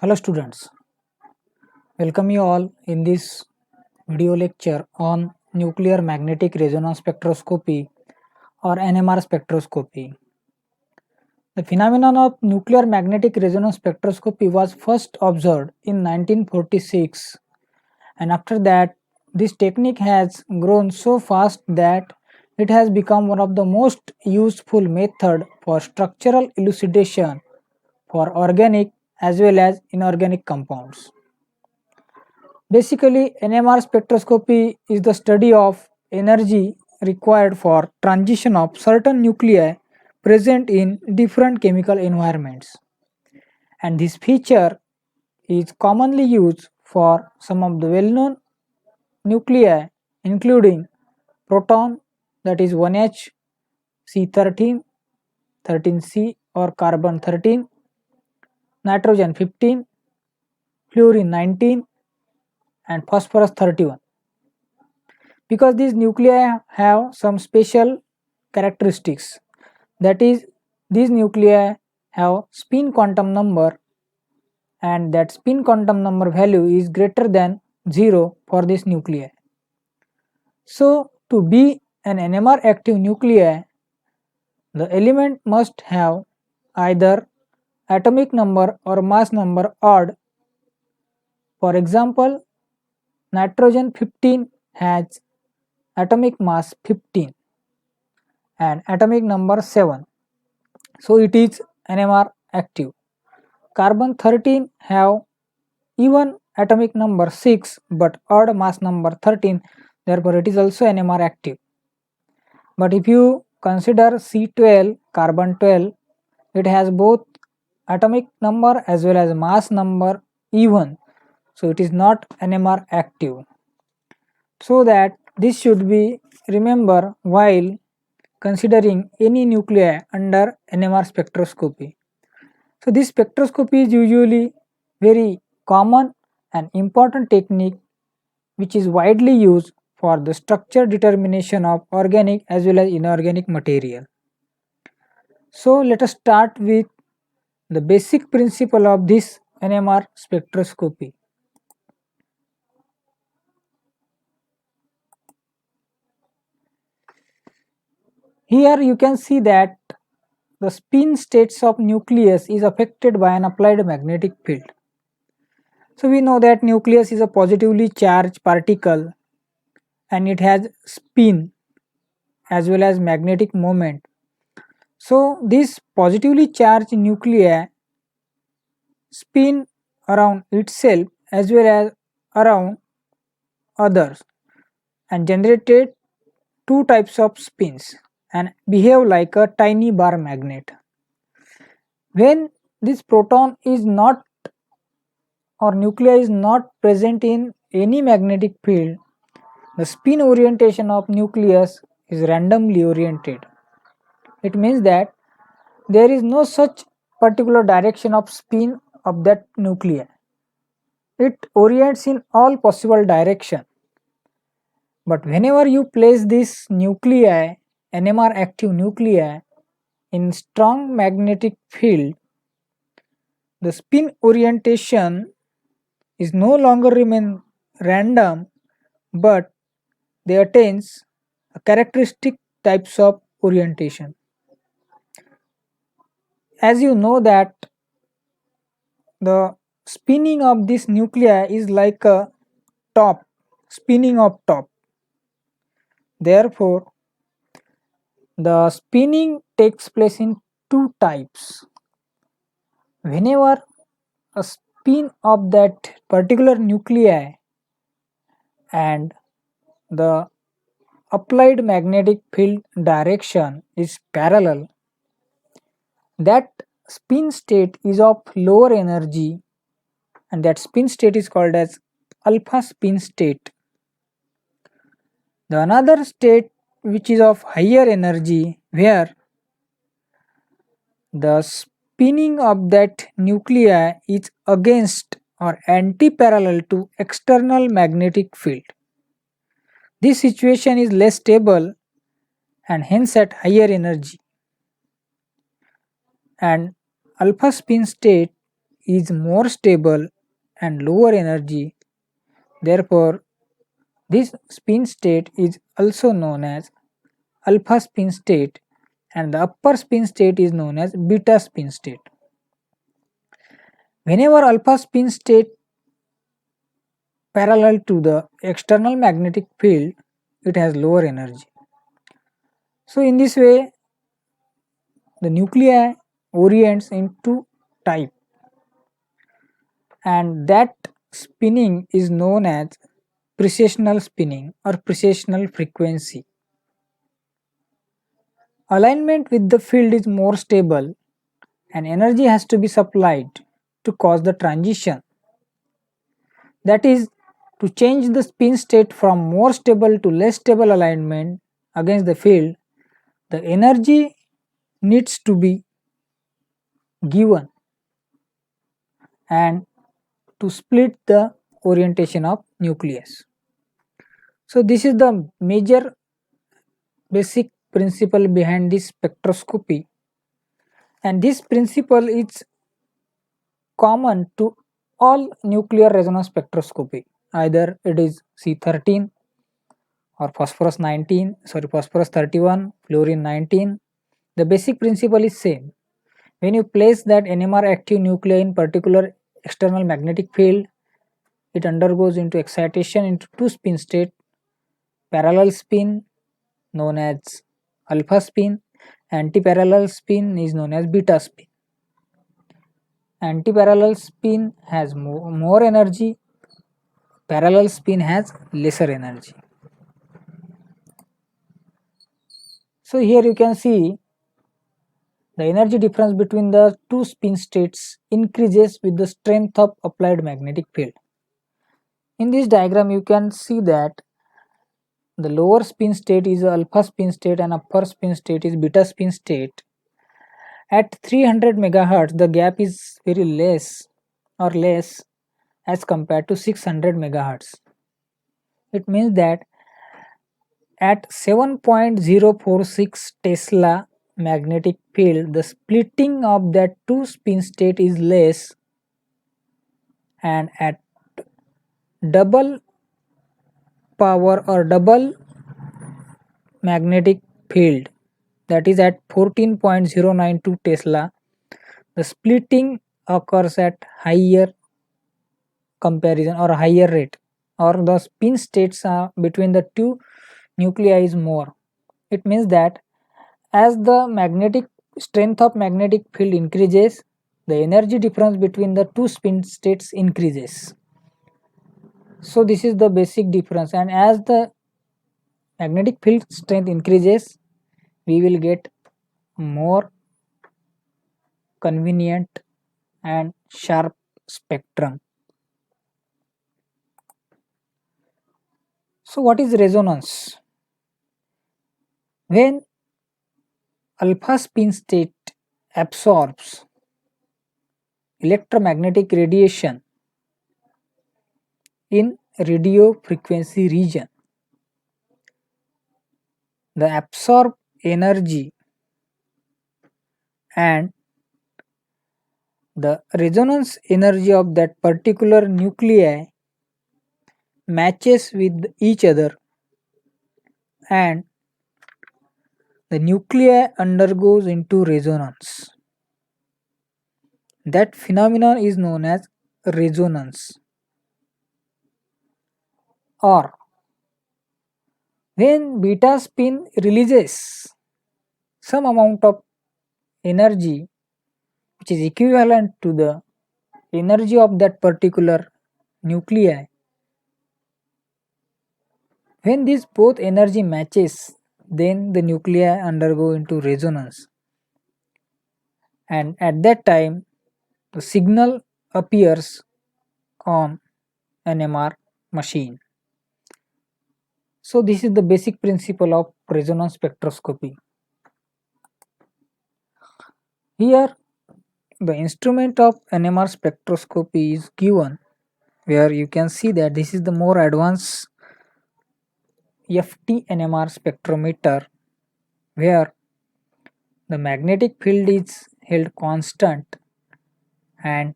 Hello students, welcome you all in this video lecture on nuclear magnetic resonance spectroscopy or NMR spectroscopy. The phenomenon of nuclear magnetic resonance spectroscopy was first observed in 1946, and after that this technique has grown so fast that it has become one of the most useful method for structural elucidation for organic as well as inorganic compounds. Basically, NMR spectroscopy is the study of energy required for transition of certain nuclei present in different chemical environments. And this feature is commonly used for some of the well-known nuclei including proton, that is 1H, C13, 13C or carbon 13, nitrogen 15, fluorine 19 and phosphorus 31. Because these nuclei have some special characteristics, that is, these nuclei have spin quantum number, and that spin quantum number value is greater than 0 for this nuclei. So to be an NMR active nuclei, the element must have either atomic number or mass number odd. For example, nitrogen 15 has atomic mass 15 and atomic number 7, so it is NMR active. Carbon 13 have even atomic number 6 but odd mass number 13, therefore it is also NMR active. But if you consider C12, carbon 12, it has both atomic number as well as mass number even, so it is not NMR active. So that this should be remember while considering any nuclei under NMR spectroscopy. So this spectroscopy is usually very common and important technique which is widely used for the structure determination of organic as well as inorganic material. So let us start with the basic principle of this NMR spectroscopy. Here you can see that the spin states of nucleus is affected by an applied magnetic field. So we know that nucleus is a positively charged particle and it has spin as well as magnetic moment. So this positively charged nuclei spin around itself as well as around others and generated two types of spins and behave like a tiny bar magnet. When this proton is not or nuclei is not present in any magnetic field, the spin orientation of nucleus is randomly oriented. It means that there is no such particular direction of spin of that nuclei. It orients in all possible direction. But whenever you place this nuclei, NMR active nuclei, in strong magnetic field, the spin orientation is no longer remain random, but they attains a characteristic types of orientation. As you know that the spinning of this nuclei is like a top, spinning of top. Therefore, the spinning takes place in two types. Whenever a spin of that particular nuclei and the applied magnetic field direction is parallel, that spin state is of lower energy and that spin state is called as alpha spin state. The another state which is of higher energy where the spinning of that nuclei is against or anti-parallel to external magnetic field. This situation is less stable and hence at higher energy, and alpha spin state is more stable and lower energy. Therefore, this spin state is also known as alpha spin state, and the upper spin state is known as beta spin state. Whenever alpha spin state parallel to the external magnetic field, it has lower energy. So in this way, the nuclei orients into type, and that spinning is known as precessional spinning or precessional frequency. Alignment with the field is more stable and energy has to be supplied to cause the transition. That is, to change the spin state from more stable to less stable alignment against the field, the energy needs to be given and to split the orientation of nucleus. So this is the major basic principle behind this spectroscopy, and this principle is common to all nuclear resonance spectroscopy, either it is C13 or phosphorus 31, fluorine 19. The basic principle is same. When you place that NMR active nuclei in particular external magnetic field, it undergoes into excitation into two spin state, parallel spin known as alpha spin, antiparallel spin is known as beta spin. Antiparallel spin has more energy, parallel spin has lesser energy. So here you can see the energy difference between the two spin states increases with the strength of applied magnetic field. In this diagram you can see that the lower spin state is alpha spin state and upper spin state is beta spin state. At 300 megahertz the gap is very less or less as compared to 600 megahertz. It means that at 7.046 Tesla magnetic field, the splitting of that two spin state is less, and at double power or double magnetic field, that is at 14.092 Tesla, the splitting occurs at higher comparison or higher rate, or the spin states between the two nuclei is more. It means that as the magnetic strength of magnetic field increases, the energy difference between the two spin states increases. So this is the basic difference, and as the magnetic field strength increases, we will get more convenient and sharp spectrum. So what is resonance? When alpha spin state absorbs electromagnetic radiation in radio frequency region, the absorbed energy and the resonance energy of that particular nuclei matches with each other, and the nuclei undergoes into resonance. That phenomenon is known as resonance. Or when beta spin releases some amount of energy which is equivalent to the energy of that particular nuclei, when this both energy matches, then the nuclei undergo into resonance, and at that time the signal appears on NMR machine. So this is the basic principle of resonance spectroscopy. Here the instrument of NMR spectroscopy is given, where you can see that this is the more advanced FT NMR spectrometer, where the magnetic field is held constant and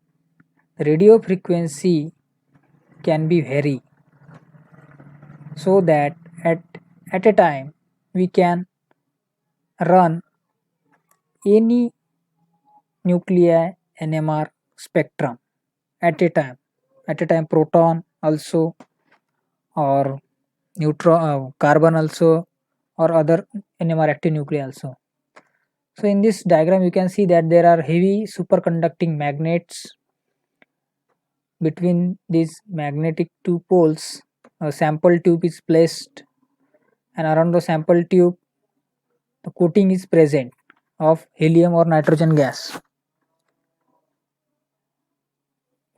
radio frequency can be vary, so that at a time we can run any nuclei NMR spectrum at a time. At a time proton also, or neutron, carbon also, or other NMR active nuclei also. So in this diagram you can see that there are heavy superconducting magnets. Between these magnetic two poles, a sample tube is placed, and around the sample tube the coating is present of helium or nitrogen gas,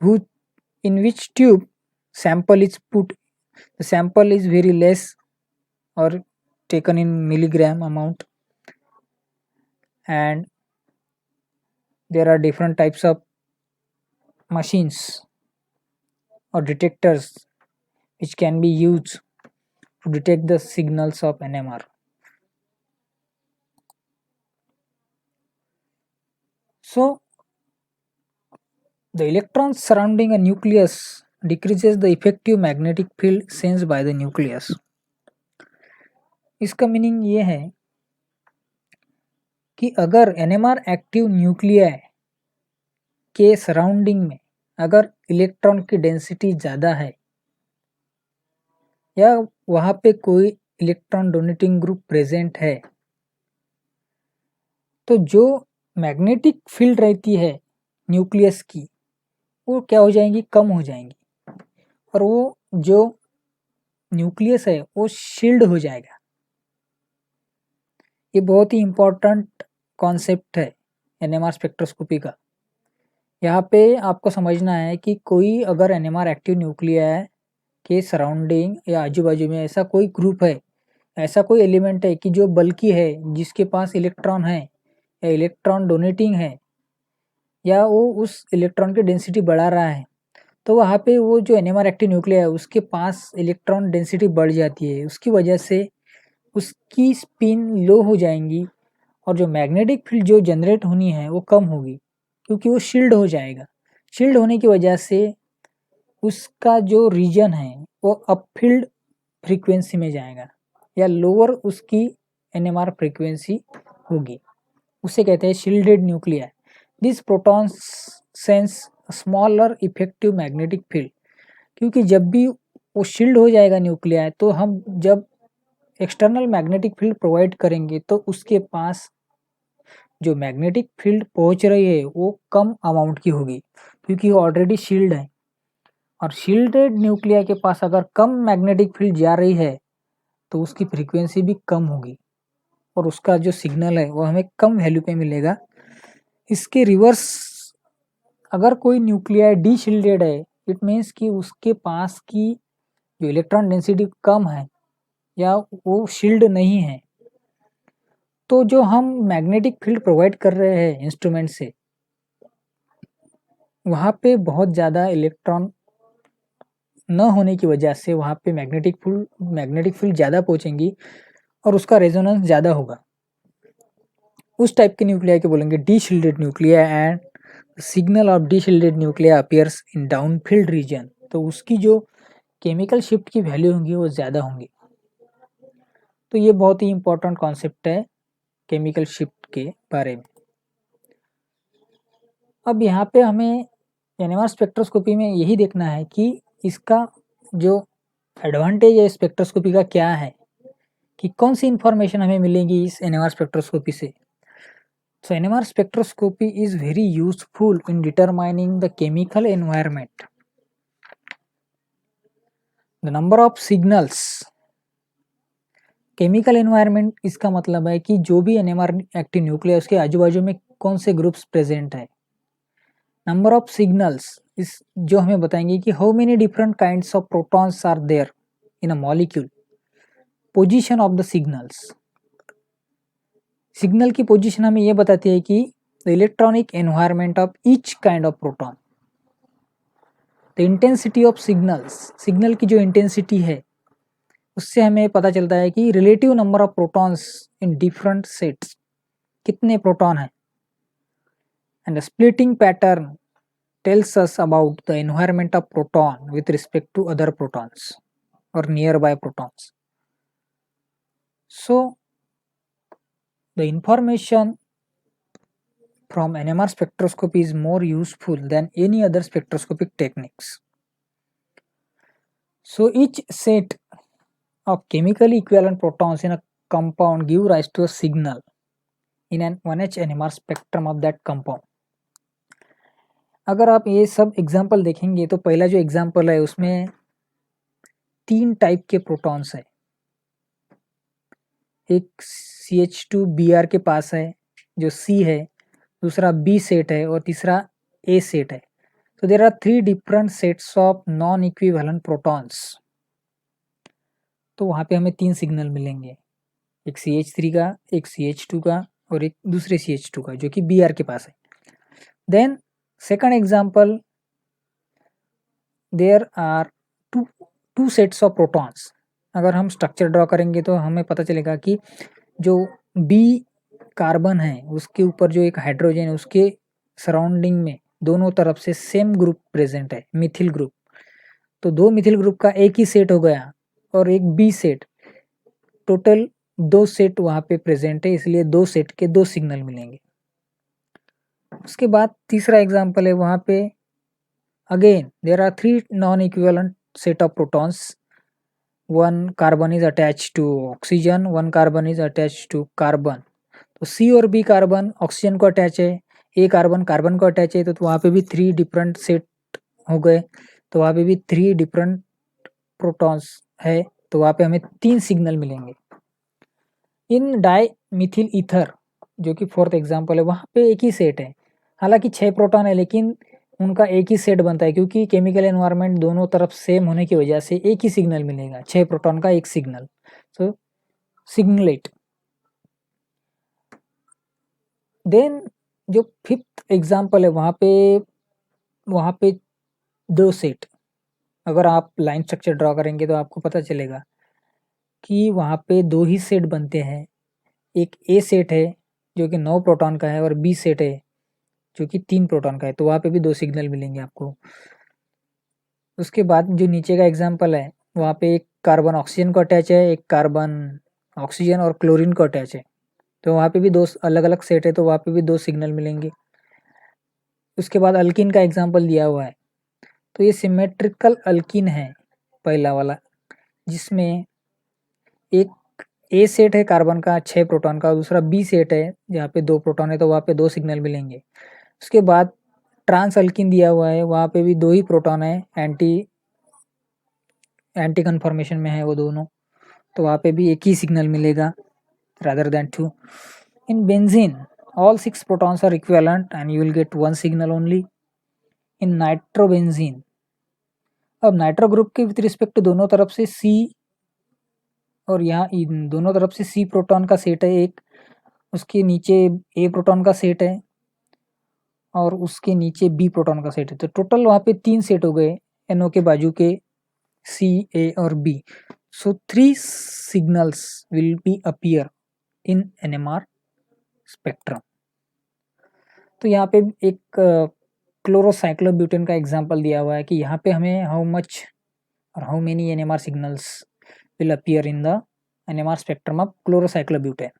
who, in which tube sample is put. The sample is very less, or taken in milligram amount, and there are different types of machines or detectors which can be used to detect the signals of NMR. So the electrons surrounding a nucleus decreases the effective magnetic field sensed by the nucleus. इसका meaning ये है कि अगर NMR active nuclei के surrounding में अगर electron की density ज़्यादा है, या वहाँ पे कोई इलेक्ट्रॉन डोनेटिंग ग्रुप प्रेजेंट है, तो जो मैग्नेटिक फील्ड रहती है न्यूक्लियस की वो क्या हो जाएंगी, कम हो जाएंगी, और वो जो न्यूक्लियस है वो शील्ड हो जाएगा। ये बहुत ही इम्पोर्टेंट कॉन्सेप्ट है एनएमआर स्पेक्ट्रोस्कोपी का। यहाँ पे आपको समझना है कि कोई अगर एनएमआर एक्टिव न्यूक्लियाई के सराउंडिंग या आजू बाजू में ऐसा कोई ग्रुप है, ऐसा कोई एलिमेंट है कि जो बल्कि है, जिसके पास इलेक्ट्रॉन है या इलेक्ट्रॉन डोनेटिंग है, या वो उस इलेक्ट्रॉन की डेंसिटी बढ़ा रहा है, तो वहाँ पे वो जो एनएमआर एक्टिव न्यूक्लियाई है उसके पास इलेक्ट्रॉन डेंसिटी बढ़ जाती है। उसकी वजह से उसकी स्पिन लो हो जाएंगी, और जो मैग्नेटिक फील्ड जो जनरेट होनी है वो कम होगी, क्योंकि वो शील्ड हो जाएगा। शील्ड होने की वजह से उसका जो रीजन है वो अप फील्ड फ्रीक्वेंसी में जाएगा, या लोअर उसकी एनएमआर फ्रीक्वेंसी होगी, उसे कहते हैं shielded nuclei. This protons sense smaller effective magnetic field, क्योंकि जब भी वो शील्ड हो जाएगा न्यूक्लियाई, तो हम जब एक्सटर्नल मैग्नेटिक फील्ड प्रोवाइड करेंगे तो उसके पास जो मैग्नेटिक फील्ड पहुंच रही है वो कम अमाउंट की होगी, क्योंकि वो ऑलरेडी शील्ड है। और शील्डेड न्यूक्लिया के पास अगर कम मैग्नेटिक फील्ड जा रही है तो उसकी फ्रीक्वेंसी भी कम होगी, और उसका जो सिग्नल है वो हमें कम वैल्यू पे मिलेगा। इसके रिवर्स, अगर कोई न्यूक्लिया डी शील्डेड है, इट मीन्स कि उसके पास की जो इलेक्ट्रॉन डेंसिटी कम है या वो शील्ड नहीं है, तो जो हम मैग्नेटिक फील्ड प्रोवाइड कर रहे हैं इंस्ट्रूमेंट से, वहाँ पे बहुत ज़्यादा इलेक्ट्रॉन न होने की वजह से वहाँ पे मैग्नेटिक फील्ड ज़्यादा पहुँचेंगी और उसका रेजोनेंस ज़्यादा होगा। उस टाइप के न्यूक्लियाई के बोलेंगे deshielded nuclei, and signal of deshielded nuclei appears in downfield region. तो उसकी जो केमिकल शिफ्ट की वैल्यू होंगी वो ज़्यादा होंगी। तो ये बहुत ही इंपॉर्टेंट कॉन्सेप्ट है केमिकल शिफ्ट के बारे में। अब यहाँ पे हमें एनएमआर स्पेक्ट्रोस्कोपी में यही देखना है कि इसका जो एडवांटेज है स्पेक्ट्रोस्कोपी का क्या है, कि कौन सी इंफॉर्मेशन हमें मिलेगी इस एनएमआर स्पेक्ट्रोस्कोपी से। So NMR spectroscopy is very useful in determining the chemical environment, the number of signals. Chemical environment इसका मतलब है कि जो भी एनएमआर एक्टिव न्यूक्लिया उसके आजू बाजू में कौन से ग्रुप्स प्रेजेंट है। नंबर ऑफ सिग्नल्स इस जो हमें बताएंगे कि how many different kinds of protons are there in a molecule. Position of the signals, signal की पोजीशन हमें यह बताती है कि the electronic environment of each kind of proton. The intensity of signals, signal की जो इंटेंसिटी है उससे हमें पता चलता है कि relative number of protons in different sets, कितने प्रोटॉन हैं। And splitting pattern tells us about the environment of proton with respect to other protons or nearby protons. So the information from NMR spectroscopy is more useful than any other spectroscopic techniques. So each set of chemically equivalent protons in a compound give rise to a signal in an 1H NMR spectrum of that compound. अगर आप ये सब example देखेंगे तो पहला जो example है उसमें 3 टाइप के प्रोटॉन्स है। एक CH2Br के पास है जो C है, दूसरा B सेट है और तीसरा A सेट है। तो there are 3 different sets of non equivalent protons. तो वहाँ पे हमें 3 सिग्नल मिलेंगे, एक CH3 का, एक CH2 का और एक दूसरे CH2 का जो कि Br के पास है। Then second example, there are two sets of protons. अगर हम स्ट्रक्चर ड्रॉ करेंगे तो हमें पता चलेगा कि जो B कार्बन है उसके ऊपर जो एक हाइड्रोजन है उसके सराउंडिंग में दोनों तरफ से सेम ग्रुप प्रेजेंट है, मिथिल ग्रुप। तो 2 मिथिल ग्रुप का एक ही सेट हो गया और एक B सेट, टोटल 2 सेट वहाँ पे प्रेजेंट है, इसलिए 2 सेट के 2 सिग्नल मिलेंगे। उसके बाद तीसरा एग्जाम्पल है, वहाँ पे again there are 3 non equivalent set of protons. 1 carbon is attached to oxygen, 1 carbon is attached to carbon. तो C और B कार्बन ऑक्सीजन को अटैच है, A कार्बन कार्बन को अटैच है, तो वहाँ पे भी 3 डिफरेंट सेट हो गए। तो वहाँ पे भी 3 डिफरेंट प्रोटॉन्स है, तो वहाँ पे हमें 3 सिग्नल मिलेंगे। इन डाई मिथिल ईथर जो कि फोर्थ एग्जाम्पल है, वहाँ पे एक ही सेट है, हालांकि 6 प्रोटॉन है लेकिन उनका एक ही सेट बनता है क्योंकि केमिकल एनवायरनमेंट दोनों तरफ सेम होने की वजह से एक ही सिग्नल मिलेगा, 6 प्रोटॉन का एक सिग्नल। सो सिग्नलेट। देन जो फिफ्थ एग्जाम्पल है वहाँ पे 2 सेट। अगर आप लाइन स्ट्रक्चर ड्रॉ करेंगे तो आपको पता चलेगा कि वहाँ पे 2 ही सेट बनते हैं। एक A सेट है जो कि 9 प्रोटॉन का है और B सेट है जो कि 3 प्रोटॉन का है, तो वहाँ पे भी 2 सिग्नल मिलेंगे आपको। उसके बाद जो नीचे का एग्जाम्पल है वहाँ पे एक कार्बन ऑक्सीजन को अटैच है, एक कार्बन ऑक्सीजन और क्लोरीन को अटैच है, तो वहाँ पे भी 2 अलग अलग सेट है, तो वहाँ पे भी 2 सिग्नल मिलेंगे। उसके बाद अल्किन का एग्जाम्पल दिया हुआ है, तो ये सिमेट्रिकल अल्किन है पहला वाला, जिसमें एक A सेट है कार्बन का 6 प्रोटॉन का, दूसरा B सेट है जहाँ पे 2 प्रोटॉन है, तो वहाँ पे 2 सिग्नल मिलेंगे। उसके बाद ट्रांस अल्किन दिया हुआ है, वहाँ पे भी 2 ही प्रोटॉन है, एंटी कन्फर्मेशन में है वो दोनों, तो वहाँ पे भी एक ही सिग्नल मिलेगा rather than 2. In benzene all 6 protons are equivalent and you will get 1 signal only. In nitrobenzene, अब नाइट्रो ग्रुप के विथ रिस्पेक्ट टू दोनों तरफ से C और यहाँ इन दोनों तरफ से C प्रोटॉन का सेट है एक, उसके नीचे A प्रोटॉन का सेट है और उसके नीचे B प्रोटॉन का सेट है, तो टोटल वहाँ पे 3 सेट हो गए NO के बाजू के C, A और B। So 3 signals will be appear in NMR spectrum। तो यहाँ पे एक क्लोरोसाइक्लोब्यूटेन का एग्जांपल दिया हुआ है कि यहाँ पे हमें हाउ मच और how many NMR signals will appear in the NMR spectrum of chlorocyclobutane.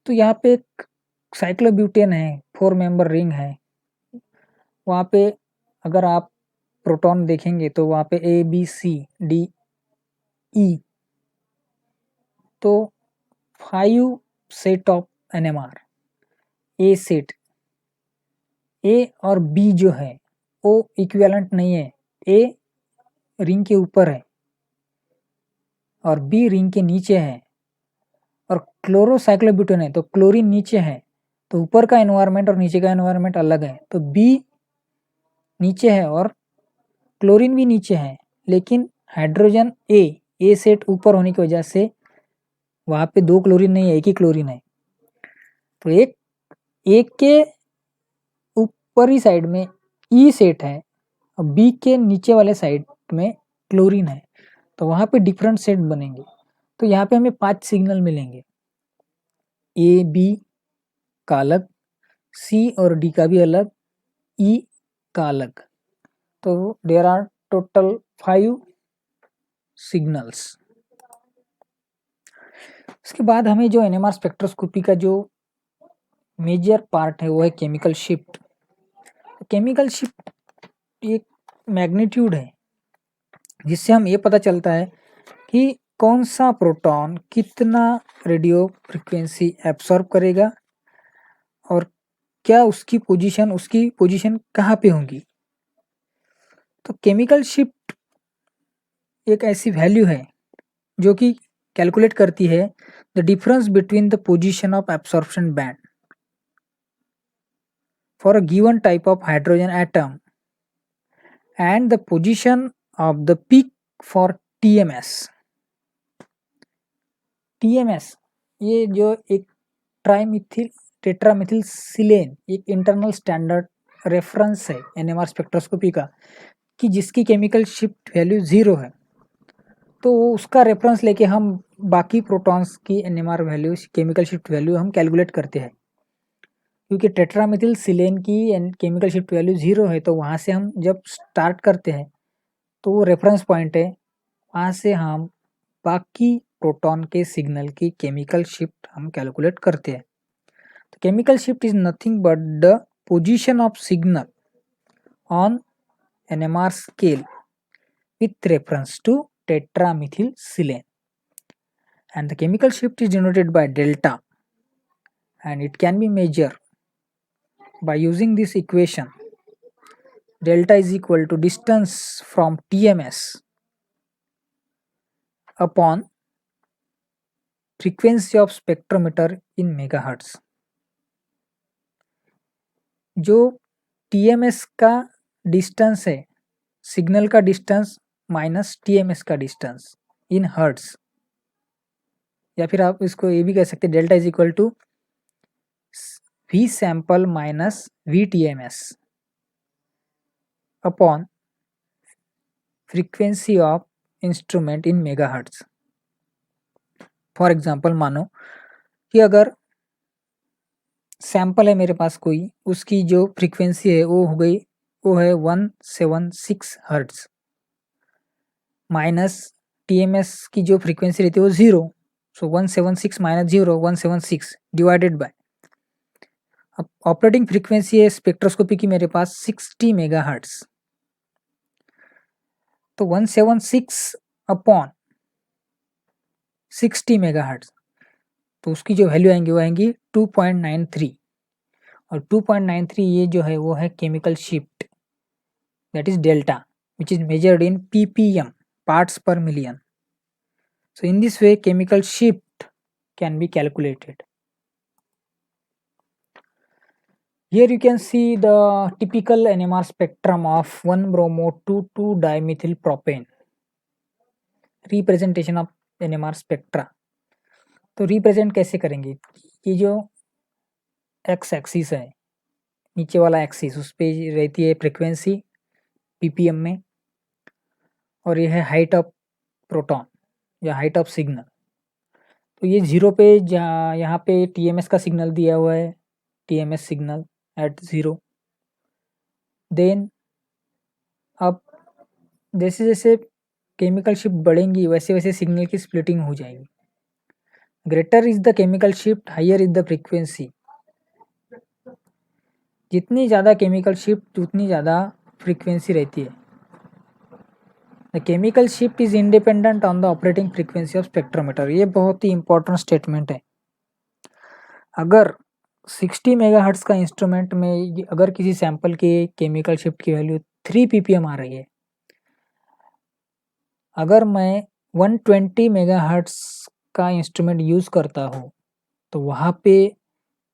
तो यहाँ पे एक साइक्लोब्यूटेन है, 4 मेंबर रिंग है, वहाँ पे अगर आप प्रोटॉन देखेंगे तो वहाँ पे A B C D E, तो 5 set of NMR. A set ए और बी जो है वो इक्विवेलेंट नहीं है, ए रिंग के ऊपर है और बी रिंग के नीचे है, और क्लोरोसाइक्लोब्यूटेन है तो क्लोरीन नीचे है, तो ऊपर का एनवायरनमेंट और नीचे का एनवायरनमेंट अलग है, तो बी नीचे है और क्लोरीन भी नीचे है, लेकिन हाइड्रोजन ए सेट ऊपर होने की वजह से वहाँ पे 2 क्लोरीन नहीं है, एक ही क्लोरीन है। तो एक के ऊपरी साइड में ई सेट है और बी के नीचे वाले साइड में क्लोरीन है, तो वहाँ पे डिफरेंट सेट बनेंगे। तो यहाँ पे हमें 5 सिग्नल मिलेंगे, ए बी का अलग, सी और डी का भी अलग, ई का अलग। तो देयर आर टोटल 5 सिग्नल्स। उसके बाद हमें जो एनएमआर स्पेक्ट्रोस्कोपी का जो मेजर पार्ट है वो है केमिकल शिफ्ट। केमिकल शिफ्ट एक मैग्नीट्यूड है जिससे हम ये पता चलता है कि कौन सा प्रोटॉन कितना रेडियो फ्रिक्वेंसी एब्सॉर्ब करेगा और क्या उसकी पोजीशन कहाँ पे होगी। तो केमिकल शिफ्ट एक ऐसी वैल्यू है जो कि कैलकुलेट करती है the difference between the position of absorption band for a given type of hydrogen atom and the position of the peak for TMS. TMS ये जो एक ट्राइमिथिल टेट्रामिथिल सिलेन एक इंटरनल स्टैंडर्ड रेफरेंस है एनएमआर स्पेक्ट्रोस्कोपी का कि जिसकी केमिकल शिफ्ट वैल्यू 0 है। तो उसका रेफरेंस लेके हम बाकी प्रोटॉन्स की NMR value chemical shift value हम कैलकुलेट करते हैं। क्योंकि टेट्रामिथिल सिलेन की केमिकल शिफ्ट वैल्यू 0 है तो वहाँ से हम जब स्टार्ट करते हैं तो वो रेफरेंस पॉइंट है, वहाँ से हम बाकी प्रोटॉन के सिग्नल की केमिकल शिफ्ट हम कैलकुलेट करते हैं। तो chemical shift is nothing but the position of signal on NMR scale with reference to tetramethylsilane, and the chemical shift is denoted by delta, and it can be measured by using this equation. Delta is equal to distance from TMS upon frequency of spectrometer in megahertz. जो TMS का distance है, signal का distance minus TMS का distance in hertz, या फिर आप इसको ये भी कह सकते हैं delta is equal to V sample minus VTMS upon frequency of instrument in megahertz. For example मानो कि अगर सैंपल है मेरे पास कोई, उसकी जो फ्रीक्वेंसी है वो है 176 हर्ट्ज माइनस TMS की जो फ्रीक्वेंसी रहती है वो 0। सो 176 माइनस 0 176 डिवाइडेड बाय अब ऑपरेटिंग फ्रीक्वेंसी है स्पेक्ट्रोस्कोपी की मेरे पास 60 मेगाहर्ट्ज। तो 176 अपॉन 60 मेगाहर्ट्ज, तो उसकी जो वैल्यू आएंगी वो आएंगी 2.93, और 2.93 ये जो है वो है chemical shift, that is delta which is measured in ppm parts per million. So in this way chemical shift can be calculated. Here you can see the typical NMR spectrum of 1-bromo-2,2-dimethyl-propane, representation of NMR spectra। तो represent कैसे करेंगे, ये जो x axis है नीचे वाला axis उस पर रहती है फ्रिक्वेंसी ppm में, और ये है हाइट ऑफ प्रोटॉन या हाइट ऑफ सिग्नल। तो ये 0 पे यहाँ पे TMS का सिग्नल दिया हुआ है, TMS सिग्नल एट 0। देन अब जैसे जैसे केमिकल शिफ्ट बढ़ेंगी वैसे वैसे सिग्नल की स्प्लिटिंग हो जाएगी। Greater is the chemical shift higher is the frequency. जितनी ज़्यादा केमिकल शिफ्ट उतनी ज़्यादा फ्रीक्वेंसी रहती है। The chemical shift is independent on the operating frequency of spectrometer. ये बहुत ही इंपॉर्टेंट स्टेटमेंट है। अगर 60 मेगाहर्ट्ज का इंस्ट्रूमेंट में अगर किसी सैंपल के केमिकल शिफ्ट की वैल्यू 3 ppm आ रही है, अगर मैं 120 मेगाहर्ट्ज का इंस्ट्रूमेंट यूज़ करता हूँ तो वहाँ पे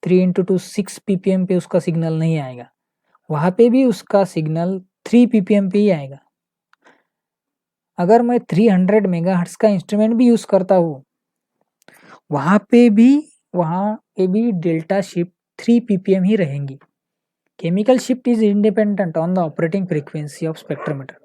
3 × 2 6 ppm पे उसका सिग्नल नहीं आएगा, वहाँ पे भी उसका सिग्नल 3 ppm पे ही आएगा। अगर मैं 300 मेगाहर्ट्ज का इंस्ट्रूमेंट भी यूज़ करता हूँ वहाँ पे भी डेल्टा शिफ्ट 3 ppm ही रहेंगी। Chemical shift is independent on the operating frequency of spectrometer.